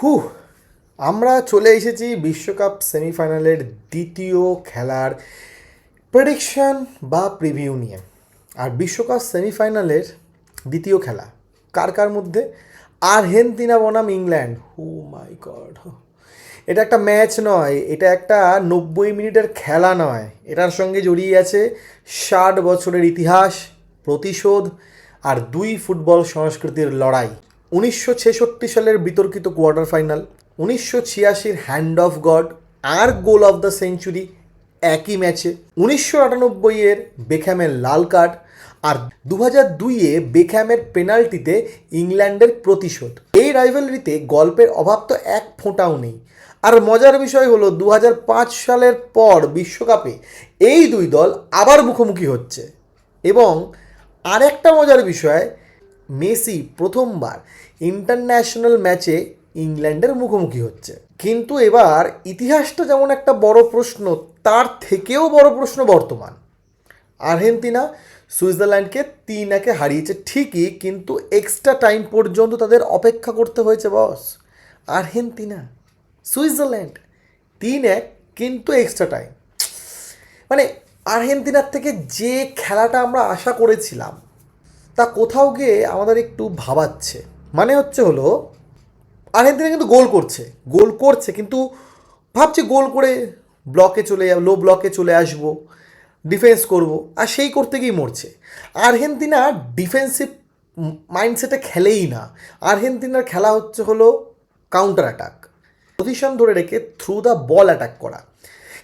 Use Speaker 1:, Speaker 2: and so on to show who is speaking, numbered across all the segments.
Speaker 1: হু আমরা চলে এসেছি বিশ্বকাপ সেমিফাইনালের দ্বিতীয় খেলার প্রেডিকশন বা প্রিভিউ নিয়ে। আর বিশ্বকাপ সেমিফাইনালের দ্বিতীয় খেলা কার কার মধ্যে? আর্জেন্টিনা বনাম ইংল্যান্ড। হু মাই গড, এটা একটা ম্যাচ নয়, এটা একটা 90 মিনিটের খেলা নয়, এটার সঙ্গে জড়িয়ে আছে 60 বছরের ইতিহাস, প্রতিশোধ আর দুই ফুটবল সংস্কৃতির লড়াই। 1966 সালের বিতর্কিত কোয়ার্টার ফাইনাল, 1986-র হ্যান্ড অফ গড আর গোল অফ দ্য সেঞ্চুরি একই ম্যাচে, 1998-এর বেকহ্যামের লাল কার্ড আর 2002-এ বেকহ্যামের পেনাল্টিতে ইংল্যান্ডের প্রতিশোধ। এই রাইভালরিতে গল্পের অভাব তো এক ফোঁটাও নেই। আর মজার বিষয় হলো 2005 সালের পর বিশ্বকাপে এই দুই দল আবার মুখোমুখি হচ্ছে। এবং আরেকটা মজার বিষয়, মেসি প্রথমবার ইন্টারন্যাশনাল ম্যাচে ইংল্যান্ডের মুখোমুখি হচ্ছে। কিন্তু এবার ইতিহাসটা যেমন একটা বড় প্রশ্ন, তার থেকেও বড় প্রশ্ন বর্তমান। আর্জেন্টিনা সুইজারল্যান্ডকে 3-1 হারিয়েছে ঠিকই, কিন্তু এক্সট্রা টাইম পর্যন্ত তাদের অপেক্ষা করতে হয়েছে বস। আর্জেন্টিনা সুইজারল্যান্ড 3-1, কিন্তু এক্সট্রা টাইম। মানে আর্জেন্টিনার থেকে যে খেলাটা আমরা আশা করেছিলাম তা কোথাও গিয়ে আমাদের একটু ভাবাচ্ছে। মানে হলো আর্জেন্টিনা কিন্তু গোল করছে কিন্তু ভাবছি গোল করে ব্লকে চলে যাব, লো ব্লকে চলে আসবো, ডিফেন্স করব, আর সেই করতে গিয়েই মরছে। আর্জেন্টিনা ডিফেন্সিভ মাইন্ডসেটে খেলেই না। আর্জেন্টিনার খেলা হলো কাউন্টার অ্যাটাক, পজিশন ধরে রেখে থ্রু দ্য বল অ্যাটাক করা।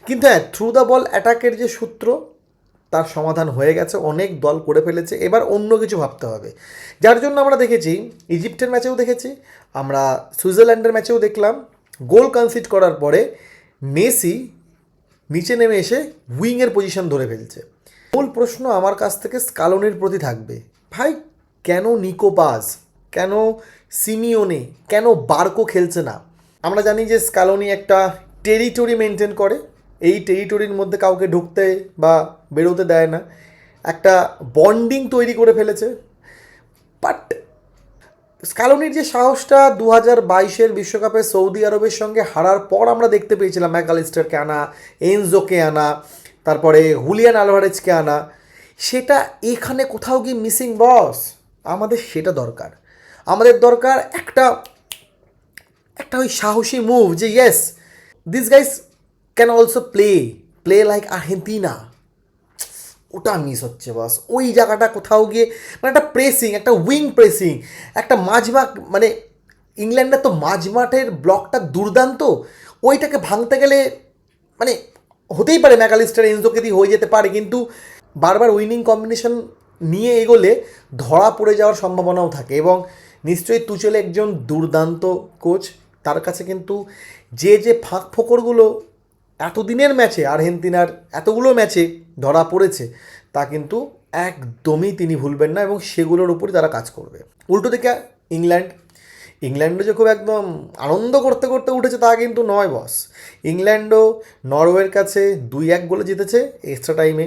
Speaker 1: কিন্তু হ্যাঁ, থ্রু দ্য বল অ্যাটাকের যে সূত্র, তার সমাধান হয়ে গেছে, অনেক দল করে ফেলেছে। এবার অন্য কিছু ভাবতে হবে, যার জন্য আমরা দেখেছি ইজিপ্টের ম্যাচেও দেখেছি, আমরা সুইজারল্যান্ডের ম্যাচেও দেখলাম, গোল কনসিড করার পরে মেসি নিচে নেমে এসে উইংয়ের পজিশন ধরে ফেলছে। মূল প্রশ্ন আমার কাছ থেকে স্কালোনির প্রতি থাকবে, ভাই কেন নিকো পাজ, কেন সিমিওনে, কেন বার্কো খেলছে না? আমরা জানি যে স্কালোনি একটা টেরিটরি মেনটেন করে, এই টেরিটরির মধ্যে কাউকে ঢুকতে বা বেরোতে দেয় না, একটা বন্ডিং তৈরি করে ফেলেছে। বাট স্কালোনির যে সাহসটা 2022-এর বিশ্বকাপে সৌদি আরবের সঙ্গে হারার পর আমরা দেখতে পেয়েছিলাম, ম্যাকঅ্যালিস্টারকে আনা, এনজোকে আনা, তারপরে হুলিয়ান আলভারেজকে আনা, সেটা এখানে কোথাও গিয়ে মিসিং বস। আমাদের সেটা দরকার। আমাদের দরকার একটা একটা ওই সাহসী মুভ, যে yes this guys can also play like Argentina. ওটা মিস হচ্ছে বস। ওই জায়গাটা কোথাও গিয়ে মানে একটা প্রেসিং, একটা উইং প্রেসিং, একটা মাঝমাঠ, মানে ইংল্যান্ডের তো মাঝমাঠের ব্লকটা দুর্দান্ত, ওইটাকে ভাঙতে গেলে মানে হতেই পারে ম্যাকঅ্যালিস্টার এনজোকে দিয়ে হয়ে যেতে পারে, কিন্তু বারবার উইনিং কম্বিনেশন নিয়ে এগোলে ধরা পড়ে যাওয়ার সম্ভাবনাও থাকে। এবং নিশ্চয়ই তুচেল একজন দুর্দান্ত কোচ, তার কাছে কিন্তু যে ফাঁক ফোকরগুলো এতদিনের ম্যাচে আর্জেন্টিনার এতগুলো ম্যাচে ধরা পড়েছে, তা কিন্তু একদমই তিনি ভুলবেন না, এবং সেগুলোর উপরই তারা কাজ করবে। উল্টো দিকে ইংল্যান্ডও যে খুব একদম আনন্দ করতে করতে উঠেছে তা কিন্তু নয় বস। ইংল্যান্ডও নরওয়ের কাছে 2-1 গোলে জিতেছে এক্সট্রা টাইমে।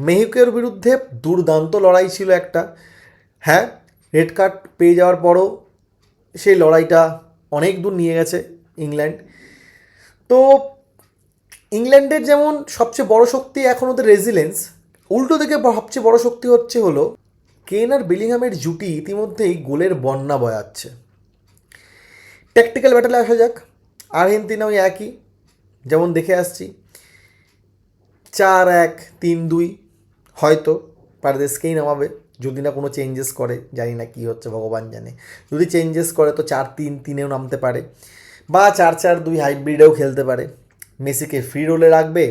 Speaker 1: মেহিকোর বিরুদ্ধে দুর্দান্ত লড়াই ছিল একটা। হ্যাঁ, রেড কার্ড পেয়ে যাওয়ার পরও সেই লড়াইটা অনেক দূর নিয়ে গেছে ইংল্যান্ড। তো ইংল্যান্ডের যেমন সবচেয়ে বড় শক্তি এখন ওদের রেজিলেন্স, উল্টো দিকে সবচেয়ে বড় শক্তি হলো কেন আর বেলিংহামের জুটি ইতিমধ্যেই গোলের বন্যা বয়াচ্ছে। ট্যাকটিক্যাল ব্যাটেলে আসা যাক। আর্জেন্টিনাও একই, যেমন দেখে আসছি 4-1-3-2 হয়তো পারদেশকেই নামাবে, যদি না কোনো চেঞ্জেস করে। জানি না কী হচ্ছে, ভগবান জানে। যদি চেঞ্জেস করে তো 4-3-3-এও নামতে পারে, বা 4-4-2 হাইব্রিডেও খেলতে পারে। মেসিকে ফ্রি রোলে রাখবে,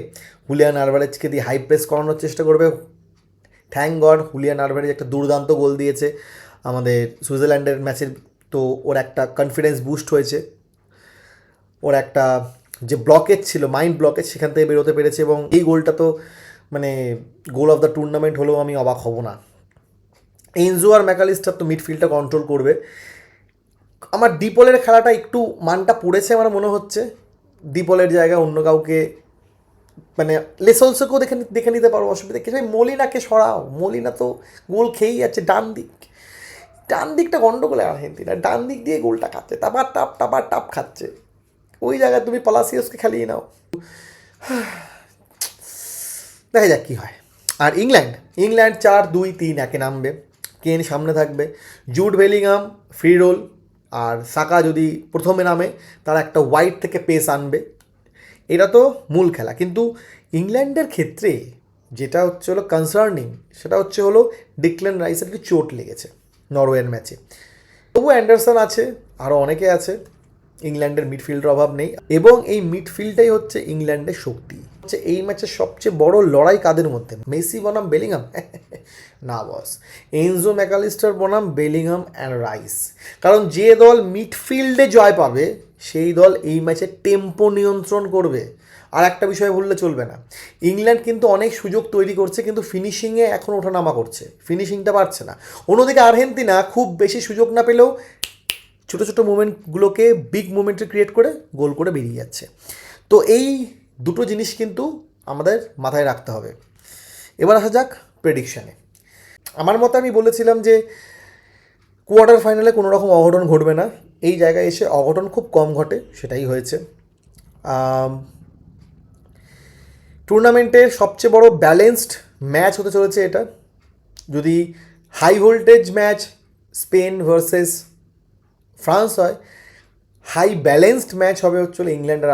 Speaker 1: হুলিয়ান আলভারেজকে দিয়ে হাই প্রেস করানোর চেষ্টা করবে। থ্যাংক গড হুলিয়ান আলভারেজ একটা দুর্দান্ত গোল দিয়েছে আমাদের সুইজারল্যান্ডের ম্যাচের, তো ওর একটা কনফিডেন্স বুস্ট হয়েছে, ওর একটা যে ব্লকেজ ছিল, মাইন্ড ব্লকেজ, সেখান থেকে বেরোতে পেরেছে। এবং এই গোলটা তো মানে গোল অফ দ্য টুর্নামেন্ট হলেও আমি অবাক হব না। এনজো আর ম্যাকঅ্যালিস্টার তো মিডফিল্ডটা কন্ট্রোল করবে। আমার ডিপলের খেলাটা একটু মানটা পড়েছে আমার মনে হচ্ছে। ডিপলের জায়গায় অন্য কাউকে, মানে লেসলসোকেও দেখে নিতে পারো, অসুবিধা কিছু। মলিনাকে সরাও, মলিনা তো গোল খেয়েই যাচ্ছে ডান দিক। ডান দিকটা গন্ডগোলে আর্জেন্টিনা, ডান দিক দিয়ে গোলটা খাচ্ছে, টাপার টাপ খাচ্ছে। ওই জায়গায় তুমি পালাসিয়াসকে খেলিয়ে নাও, দেখা যাক কী হয়। আর ইংল্যান্ড 4-2-3-1 নামবে। কেন সামনে থাকবে, জুড বেলিংহাম ফ্রি রোল, আর সাকা যদি প্রথমে নামে তারা একটা ওয়াইড থেকে পেস আনবে। এটা তো মূল খেলা। কিন্তু ইংল্যান্ডের ক্ষেত্রে যেটা হচ্ছে হলো কনসার্নিং, সেটা হলো ডিক্লেন রাইসের একটু চোট লেগেছে নরওয়ের ম্যাচে। তবু অ্যান্ডারসন আছে, আরও অনেকে আছে। ইংল্যান্ডের মিডফিল্ডের অভাব নেই, এবং এই মিডফিল্ডটাই হচ্ছে ইংল্যান্ডের শক্তি। হচ্ছে এই ম্যাচের সবচেয়ে বড় লড়াই কাদের মধ্যে, মেসি বনাম বেলিংহাম? না বস, এনজো ম্যাকালিস্টার বনাম বেলিংহাম অ্যান্ড রাইস। কারণ যে দল মিডফিল্ডে জয় পাবে সেই দল এই ম্যাচে টেম্পো নিয়ন্ত্রণ করবে। আর একটা বিষয় বললে চলবে না, ইংল্যান্ড কিন্তু অনেক সুযোগ তৈরি করছে, কিন্তু ফিনিশিংয়ে এখন ওঠানামা করছে, ফিনিশিংটা পারছে না। অন্যদিকে আর্জেন্টিনা খুব বেশি সুযোগ না পেলেও ছোটো ছোটো মুভমেন্টগুলোকে বিগ মুভমেন্টে ক্রিয়েট করে গোল করে বেরিয়ে যাচ্ছে। তো এই দুটো জিনিস কিন্তু আমাদের মাথায় রাখতে হবে। এবার আসা যাক প্রেডিকশানে। আমার মতে আমি বলেছিলাম যে কোয়ার্টার ফাইনালে কোনো রকম অঘটন ঘটবে না। এই জায়গায় এসে অঘটন খুব কম ঘটে, সেটাই হয়েছে। টুর্নামেন্টের সবচেয়ে বড় ব্যালেন্সড ম্যাচ হতে চলেছে এটা। যদি high voltage match Spain versus France হয়, হাই ব্যালেন্সড ম্যাচ হবে হচ্ছিল ইংল্যান্ড আর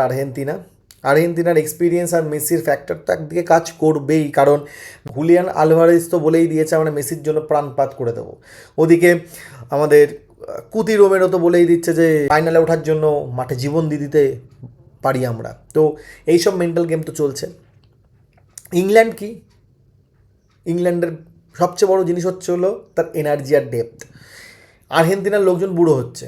Speaker 1: আর্জেন্টিনার এক্সপিরিয়েন্স আর মেসির ফ্যাক্টরটা একদিকে কাজ করবেই, কারণ হুলিয়ান আলভারেজ তো বলেই দিয়েছে আমরা মেসির জন্য প্রাণপাত করে দেবো। ওদিকে আমাদের কুতি রোমেরো তো বলেই দিচ্ছে যে ফাইনালে ওঠার জন্য মাঠে জীবন দিয়ে দিতে পারি আমরা। তো এইসব মেন্টাল গেম তো চলছে। ইংল্যান্ড কি, ইংল্যান্ডের সবচেয়ে বড় জিনিস হচ্ছে হলো তার এনার্জি আর ডেপথ। আর্জেন্টিনার লোকজন বুড়ো হচ্ছে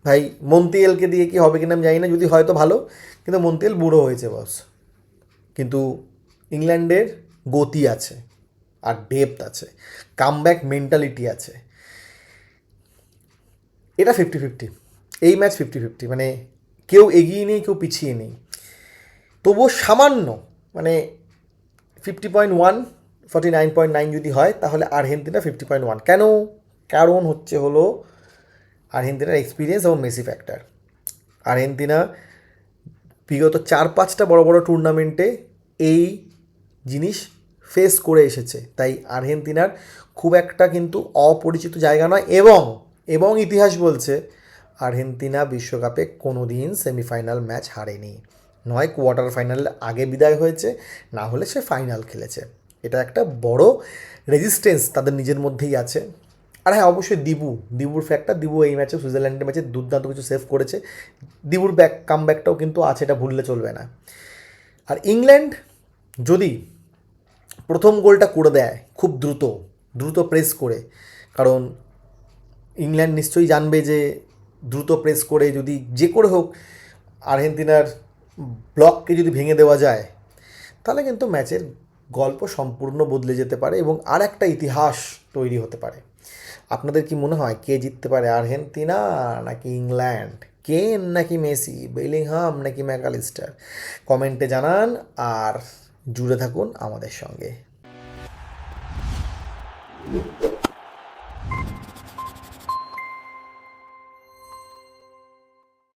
Speaker 1: ভাই, মন্তিয়ালকে দিয়ে কি হবে কিনা আমি জানি না, যদি হয়তো ভালো, কিন্তু মন্তিয়াল বুড়ো হয়েছে বস। কিন্তু ইংল্যান্ডের গতি আছে আর ডেপথ আছে, কামব্যাক মেন্টালিটি আছে। এটা 50-50, এই ম্যাচ 50-50, মানে কেউ এগিয়ে নেই কেউ পিছিয়ে নেই। তবুও সামান্য মানে 50.1 49.9 যদি হয় তাহলে আর্জেন্টিনা 50.1। কেন? কারণ হচ্ছে হলো আর্জেন্টিনার এক্সপিরিয়েন্স এবং মেসি ফ্যাক্টর। আর্জেন্টিনা বিগত 4-5টা বড় বড় টুর্নামেন্টে এই জিনিস ফেস করে এসেছে, তাই আর্জেন্টিনার খুব একটা কিন্তু অপরিচিত জায়গা নয়। এবং ইতিহাস বলছে আর্জেন্টিনা বিশ্বকাপে কোনো দিন সেমিফাইনাল ম্যাচ হারেনি, নয় কোয়ার্টার ফাইনাল আগে বিদায় হয়েছে, না হলে সে ফাইনাল খেলেছে। এটা একটা বড় রেজিস্ট্যান্স তাদের নিজের মধ্যেই আছে। আর হ্যাঁ, অবশ্যই দিবুর ফ্যাক্টর, দিবু এই ম্যাচে সুইজারল্যান্ডের ম্যাচে দুর্দান্ত কিছু সেভ করেছে। দিবুর কামব্যাকটাও কিন্তু আছে, এটা ভুললে চলবে না। আর ইংল্যান্ড যদি প্রথম গোলটা করে দেয় খুব দ্রুত প্রেস করে, কারণ ইংল্যান্ড নিশ্চয়ই জানবে যে দ্রুত প্রেস করে যদি যে করে হোক আর্জেন্টিনার ব্লককে যদি ভেঙে দেওয়া যায়, তাহলে কিন্তু ম্যাচের গল্প সম্পূর্ণ বদলে যেতে পারে এবং আর একটা ইতিহাস তৈরি হতে পারে। আপনাদের কি মনে হয় কে জিততে পারে, আর্জেন্টিনা নাকি ইংল্যান্ড? কেন নাকি মেসি, বেলিংহাম নাকি ম্যাকালিস্টার? কমেন্টে জানান আর জুড়ে থাকুন আমাদের সঙ্গে।